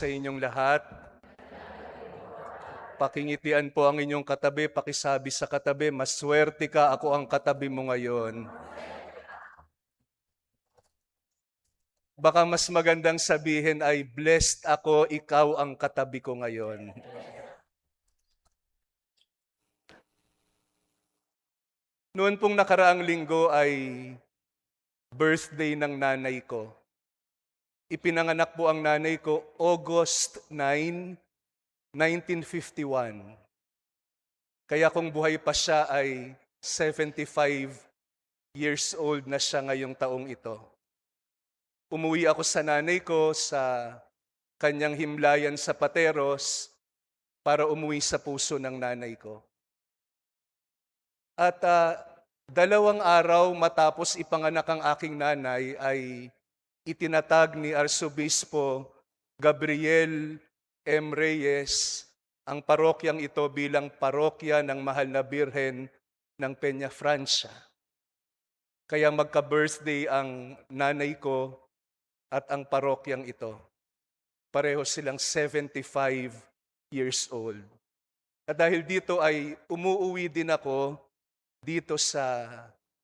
Sa inyong lahat, pakingitian po ang inyong katabi, pakisabi sa katabi, maswerte ka, ako ang katabi mo ngayon. Baka mas magandang sabihin ay, blessed ako, ikaw ang katabi ko ngayon. Noon pong nakaraang linggo ay birthday ng nanay ko. Ipinanganak po ang nanay ko August 9, 1951. Kaya kung buhay pa siya ay 75 years old na siya ngayong taong ito. Umuwi ako sa nanay ko sa kanyang himlayan sa Pateros para umuwi sa puso ng nanay ko. At 2 araw matapos ipanganak ang aking nanay ay itinatag ni Arsobispo Gabriel M. Reyes ang parokyang ito bilang parokya ng Mahal na Birhen ng Peñafrancia. Kaya magka-birthday ang nanay ko at ang parokyang ito. Pareho silang 75 years old. At dahil dito ay umuuwi din ako dito sa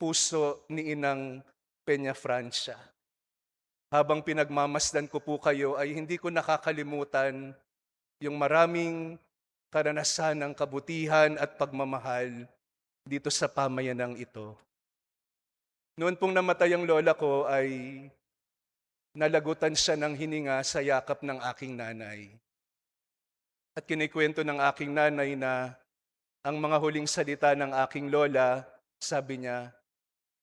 puso ni Inang Peñafrancia. Habang pinagmamasdan ko po kayo ay hindi ko nakakalimutan yung maraming karanasan ng kabutihan at pagmamahal dito sa pamayanang ito. Noon pong namatay ang lola ko ay nalagutan siya ng hininga sa yakap ng aking nanay. At kinikwento ng aking nanay na ang mga huling salita ng aking lola, sabi niya,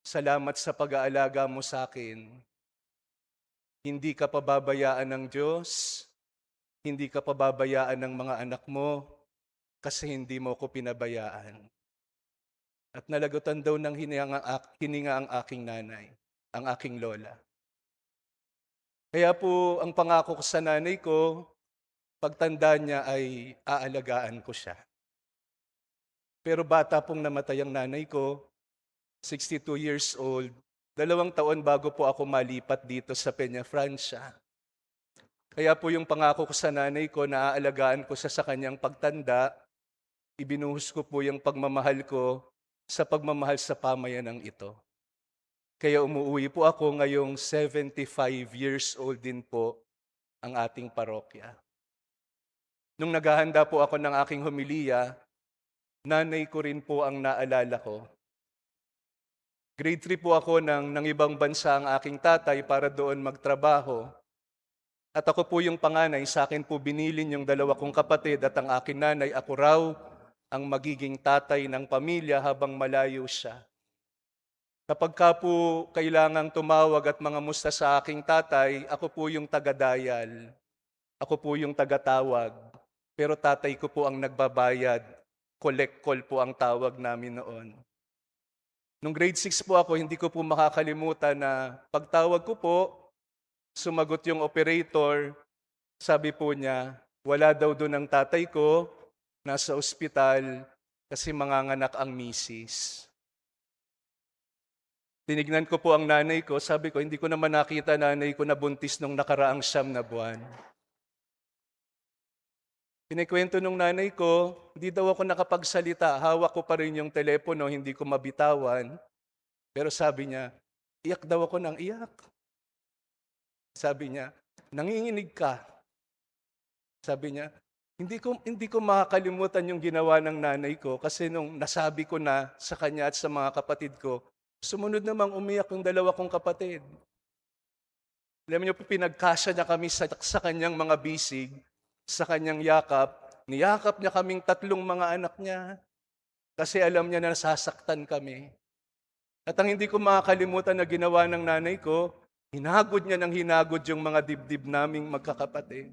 "Salamat sa pag-aalaga mo sa akin. Hindi ka pababayaan ng Diyos, hindi ka pababayaan ng mga anak mo, kasi hindi mo ko pinabayaan." At nalagutan daw ng hininga ang aking nanay, ang aking lola. Kaya po ang pangako ko sa nanay ko, pagtanda niya ay aalagaan ko siya. Pero bata pong namatay ang nanay ko, 62 years old, 2 taon bago po ako malipat dito sa Peñafrancia. Kaya po yung pangako ko sa nanay ko na aalagaan ko siya sa kanyang pagtanda, ibinuhos ko po yung pagmamahal ko sa pagmamahal sa pamayanang ito. Kaya umuwi po ako ngayong 75 years old din po ang ating parokya. Nung naghahanda po ako ng aking homilya, nanay ko rin po ang naalala ko. Grade 3 po ako ng ibang bansa ang aking tatay para doon magtrabaho. At ako po yung panganay, sa akin po binilin yung 2 kong kapatid at ang aking nanay, ako raw ang magiging tatay ng pamilya habang malayo siya. Kapag ka po kailangang tumawag at mangamusta sa aking tatay, ako po yung taga-dial. Ako po yung taga-tawag. Pero tatay ko po ang nagbabayad. Collect call po ang tawag namin noon. Nung grade 6 po ako, hindi ko po makakalimutan na pagtawag ko po, sumagot yung operator, sabi po niya, wala daw doon ang tatay ko, nasa ospital kasi manganganak ang misis. Tinignan ko po ang nanay ko, sabi ko, hindi ko naman nakita nanay ko na buntis nung nakaraang 9 na buwan. Kinikwento nung nanay ko, hindi daw ako nakapagsalita, hawak ko pa rin yung telepono, hindi ko mabitawan. Pero sabi niya, iyak daw ako ng iyak. Sabi niya, nanginginig ka. Sabi niya, hindi ko makakalimutan yung ginawa ng nanay ko kasi nung nasabi ko na sa kanya at sa mga kapatid ko, sumunod namang umiyak yung 2 kong kapatid. Alam niyo po, pinagkasya niya kami sa kanyang mga bisig, sa kanyang yakap. Niyakap niya kaming 3 mga anak niya kasi alam niya na nasasaktan kami. At ang hindi ko makakalimutan na ginawa ng nanay ko, hinagod niya ng hinagod yung mga dibdib naming magkakapatid.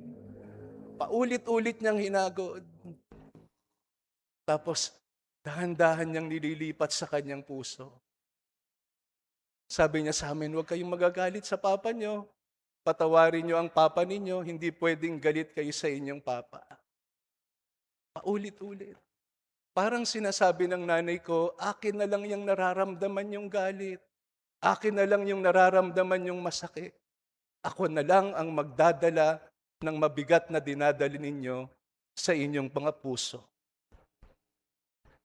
Paulit-ulit niyang hinagod. Tapos, dahan-dahan niyang nililipat sa kanyang puso. Sabi niya sa amin, huwag kayong magagalit sa papa niyo. Patawarin niyo ang papa ninyo, hindi pwedeng galit kayo sa inyong papa. Paulit-ulit. Parang sinasabi ng nanay ko, akin na lang yung nararamdaman yung galit. Akin na lang yung nararamdaman yung masakit. Ako na lang ang magdadala ng mabigat na dinadali ninyo sa inyong mga puso.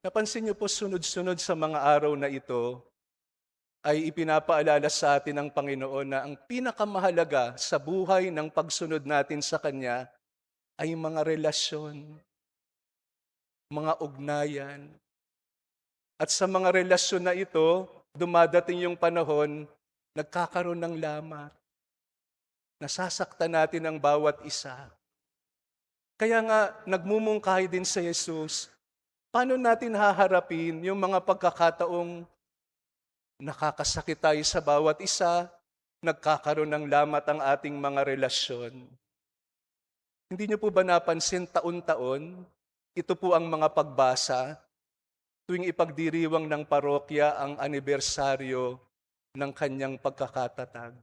Napansin niyo po sunod-sunod sa mga araw na ito ay ipinapaalala sa atin ng Panginoon na ang pinakamahalaga sa buhay ng pagsunod natin sa Kanya ay mga relasyon, mga ugnayan. At sa mga relasyon na ito, dumadating yung panahon, nagkakaroon ng lamat. Nasasaktan natin ang bawat isa. Kaya nga, nagmumungkahi din sa Jesus, paano natin haharapin yung mga pagkakataong nakakasakit tayo sa bawat isa, nagkakaroon ng lamat ang ating mga relasyon. Hindi niyo po ba napansin taon-taon, ito po ang mga pagbasa, tuwing ipagdiriwang ng parokya ang anibersaryo ng kanyang pagkakatatag.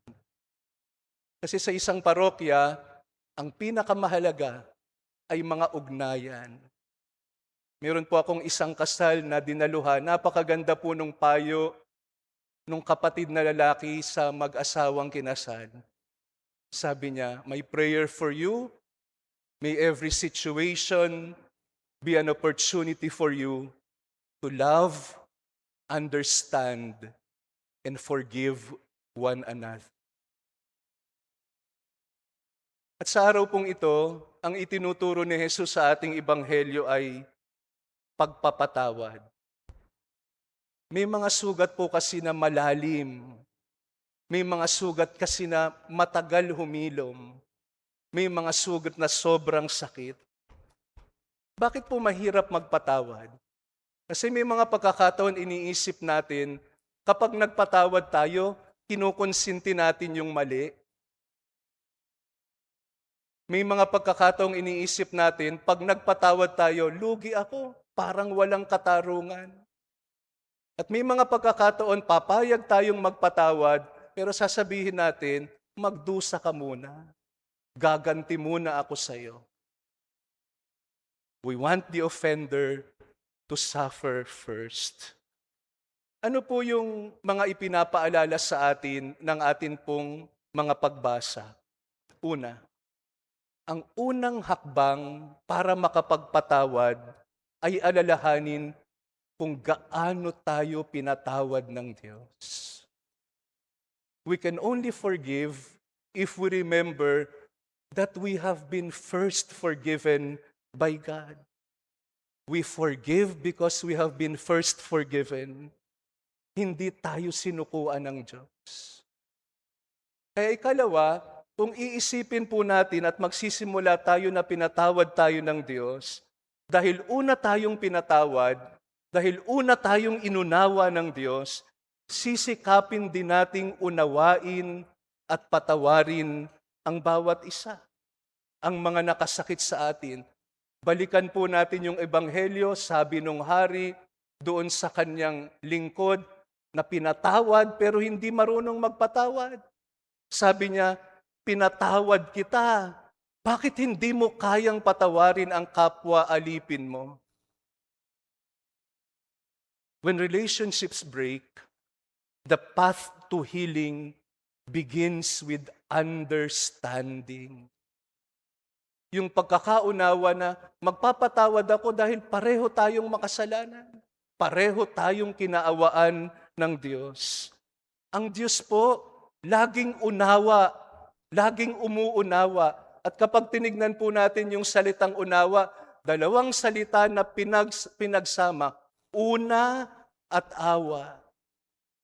Kasi sa isang parokya, ang pinakamahalaga ay mga ugnayan. Meron po akong isang kasal na dinaluhan, napakaganda po nung payo nung kapatid na lalaki sa mag-asawang kinasal. Sabi niya, "My prayer for you, may every situation be an opportunity for you to love, understand, and forgive one another." At sa araw pong ito, ang itinuturo ni Jesus sa ating ebanghelyo ay pagpapatawad. May mga sugat po kasi na malalim. May mga sugat kasi na matagal humilom. May mga sugat na sobrang sakit. Bakit po mahirap magpatawad? Kasi may mga pagkakataon iniisip natin, kapag nagpatawad tayo, kinukonsinti natin yung mali. May mga pagkakataong iniisip natin, pag nagpatawad tayo, lugi ako, parang walang katarungan. At may mga pagkakataon, papayag tayong magpatawad, pero sasabihin natin, magdusa ka muna. Gaganti muna ako sa'yo. We want the offender to suffer first. Ano po yung mga ipinapaalala sa atin ng atin pong mga pagbasa? Una, ang unang hakbang para makapagpatawad ay alalahanin kung gaano tayo pinatawad ng Diyos. We can only forgive if we remember that we have been first forgiven by God. We forgive because we have been first forgiven. Hindi tayo sinukuan ng Diyos. Kaya ikalawa, kung iisipin po natin at magsisimula tayo na pinatawad tayo ng Diyos, dahil una tayong pinatawad, dahil una tayong inunawa ng Diyos, sisikapin din nating unawain at patawarin ang bawat isa. Ang mga nakasakit sa atin. Balikan po natin yung ebanghelyo, sabi nung hari, doon sa kanyang lingkod, na pinatawad pero hindi marunong magpatawad. Sabi niya, pinatawad kita. Bakit hindi mo kayang patawarin ang kapwa alipin mo? When relationships break, the path to healing begins with understanding. Yung pagkakaunawa na magpapatawad ako dahil pareho tayong makasalanan. Pareho tayong kinaawaan ng Diyos. Ang Diyos po, laging unawa, laging umuunawa. At kapag tinignan po natin yung salitang unawa, dalawang salita na pinagsama, una at awa.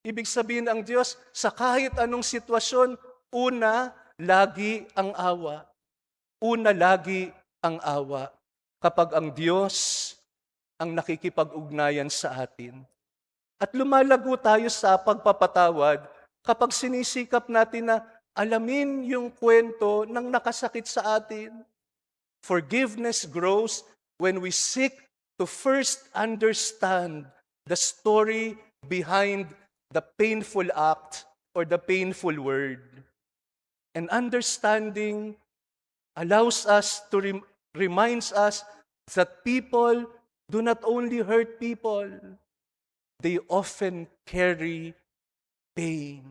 Ibig sabihin ang Diyos, sa kahit anong sitwasyon, una, lagi ang awa. Una, lagi ang awa. Kapag ang Diyos ang nakikipag-ugnayan sa atin. At lumalago tayo sa pagpapatawad kapag sinisikap natin na alamin yung kwento ng nakasakit sa atin. Forgiveness grows when we seek to first understand the story behind the painful act or the painful word. And understanding allows us to reminds us that people do not only hurt people, they often carry pain.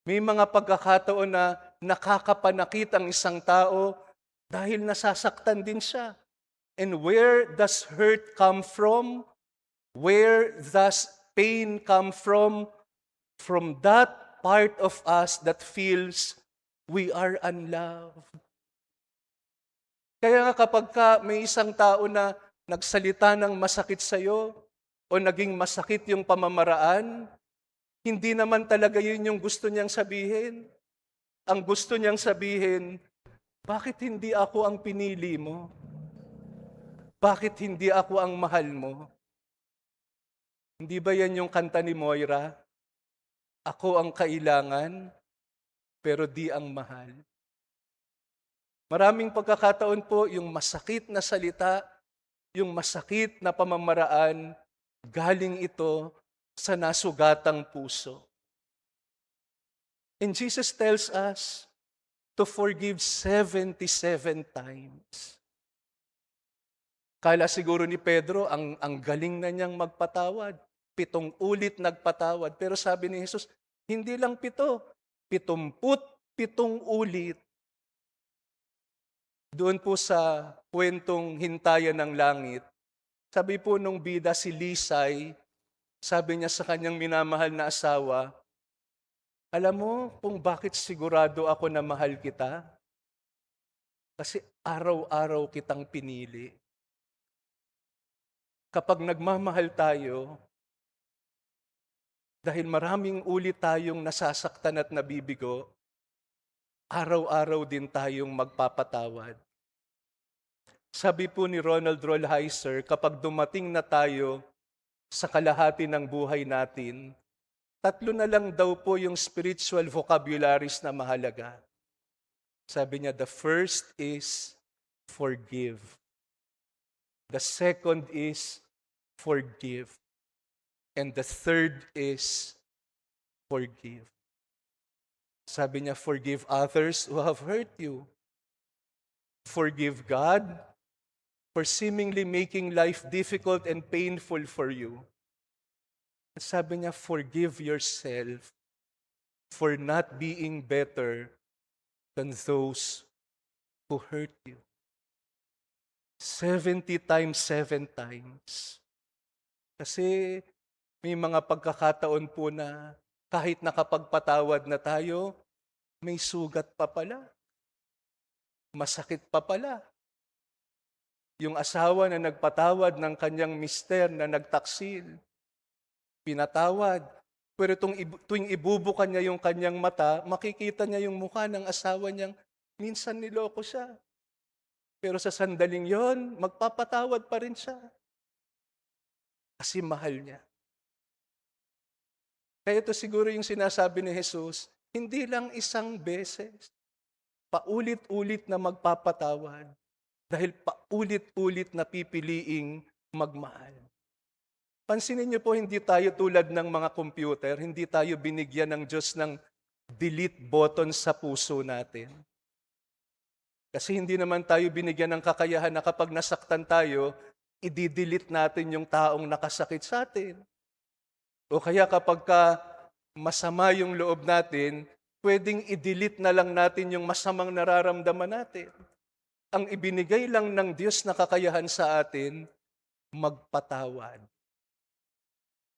May mga pagkakataon na nakakapanakit ang isang tao dahil nasasaktan din siya. And where does hurt come from? Where does pain come from? From that part of us that feels we are unloved. Kaya nga kapag may isang tao na nagsalita ng masakit sa'yo o naging masakit yung pamamaraan, hindi naman talaga yun yung gusto niyang sabihin. Ang gusto niyang sabihin, bakit hindi ako ang pinili mo? Bakit hindi ako ang mahal mo? Hindi ba yan yung kanta ni Moira? Ako ang kailangan, pero di ang mahal. Maraming pagkakataon po, yung masakit na salita, yung masakit na pamamaraan, galing ito sa nasugatang puso. And Jesus tells us to forgive 77 times. Kala siguro ni Pedro, ang galing na niyang magpatawad. 7 ulit nagpatawad. Pero sabi ni Jesus, hindi lang 7, 77 ulit. Doon po sa kwentong Hintayan ng Langit, sabi po nung bida si Lisay, sabi niya sa kanyang minamahal na asawa, alam mo kung bakit sigurado ako na mahal kita? Kasi araw-araw kitang pinili. Kapag nagmamahal tayo, dahil maraming ulit tayong nasasaktan at nabibigo, araw-araw din tayong magpapatawad. Sabi po ni Ronald Rolheiser, kapag dumating na tayo sa kalahati ng buhay natin, 3 na lang daw po yung spiritual vocabularies na mahalaga. Sabi niya, the first is forgive. The second is forgive. And the third is forgive. Sabi niya, forgive others who have hurt you. Forgive God for seemingly making life difficult and painful for you. At sabi niya, forgive yourself for not being better than those who hurt you. 70 times 7 times. Kasi may mga pagkakataon po na kahit nakapagpatawad na tayo, may sugat pa pala. Masakit pa pala. Yung asawa na nagpatawad ng kanyang mister na nagtaksil, pinatawad. Pero tuwing ibubukan niya yung kanyang mata, makikita niya yung mukha ng asawa niyang minsan niloko siya. Pero sa sandaling yon, magpapatawad pa rin siya. Kasi mahal niya. Kaya ito siguro yung sinasabi ni Jesus, hindi lang isang beses, paulit-ulit na magpapatawad dahil paulit-ulit na pipiliing magmahal. Pansinin niyo po, hindi tayo tulad ng mga computer, hindi tayo binigyan ng Diyos ng delete button sa puso natin. Kasi hindi naman tayo binigyan ng kakayahan na kapag nasaktan tayo, i-delete natin yung taong nakasakit sa atin. O kaya kapag masama yung loob natin, pwedeng i-delete na lang natin yung masamang nararamdaman natin. Ang ibinigay lang ng Diyos na kakayahan sa atin, magpatawad.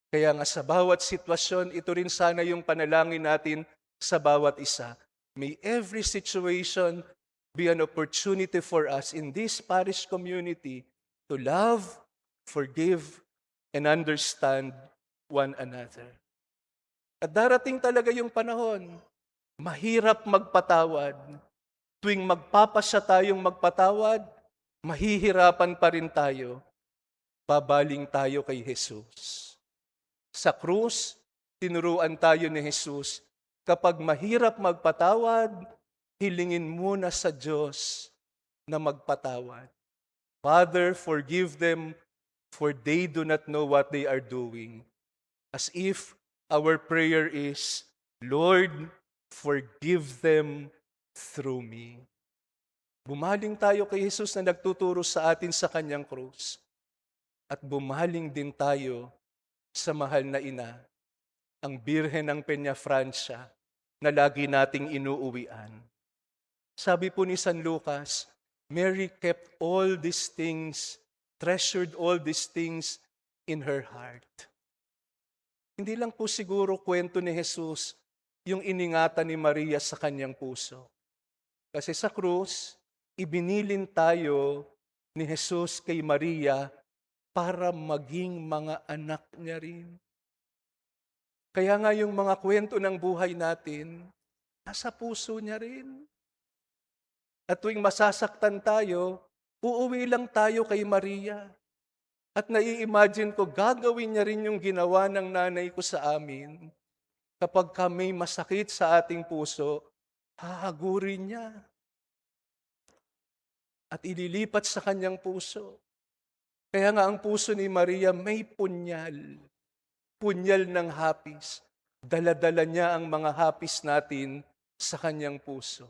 Kaya nga sa bawat sitwasyon, ito rin sana yung panalangin natin sa bawat isa. May every situation be an opportunity for us in this parish community to love, forgive, and understand one another. At darating talaga yung panahon, mahirap magpatawad. Tuwing magpapasya tayong magpatawad, mahihirapan pa rin tayo. Babaling tayo kay Jesus. Sa krus, tinuruan tayo ni Jesus, kapag mahirap magpatawad, hilingin muna sa Diyos na magpatawad. Father, forgive them, for they do not know what they are doing. As if our prayer is, Lord, forgive them through me. Bumaling tayo kay Jesus na nagtuturo sa atin sa kanyang krus. At bumaling din tayo sa mahal na ina, ang Birhen ng Peña Francia, na lagi nating inuuwian. Sabi po ni San Lucas, Mary kept all these things, treasured all these things in her heart. Hindi lang po siguro kwento ni Jesus yung iningatan ni Maria sa kanyang puso. Kasi sa krus, ibinilin tayo ni Jesus kay Maria para maging mga anak niya rin. Kaya nga yung mga kwento ng buhay natin, nasa puso niya rin. At tuwing masasaktan tayo, uuwi lang tayo kay Maria. At nai-imagine ko, gagawin niya rin yung ginawa ng nanay ko sa amin. Kapag kami masakit sa ating puso, hahagurin niya at ililipat sa kanyang puso. Kaya nga ang puso ni Maria may punyal. Punyal ng hapis. Dala-dala niya ang mga hapis natin sa kanyang puso.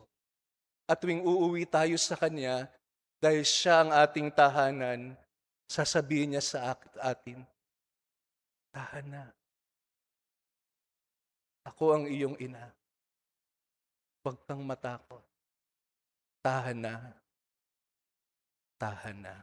At tuwing uuwi tayo sa kanya, dahil siya ang ating tahanan, sasabihin niya sa atin, tahan na. Ako ang iyong ina. Huwag kang matakot. Tahan na. Tahan na.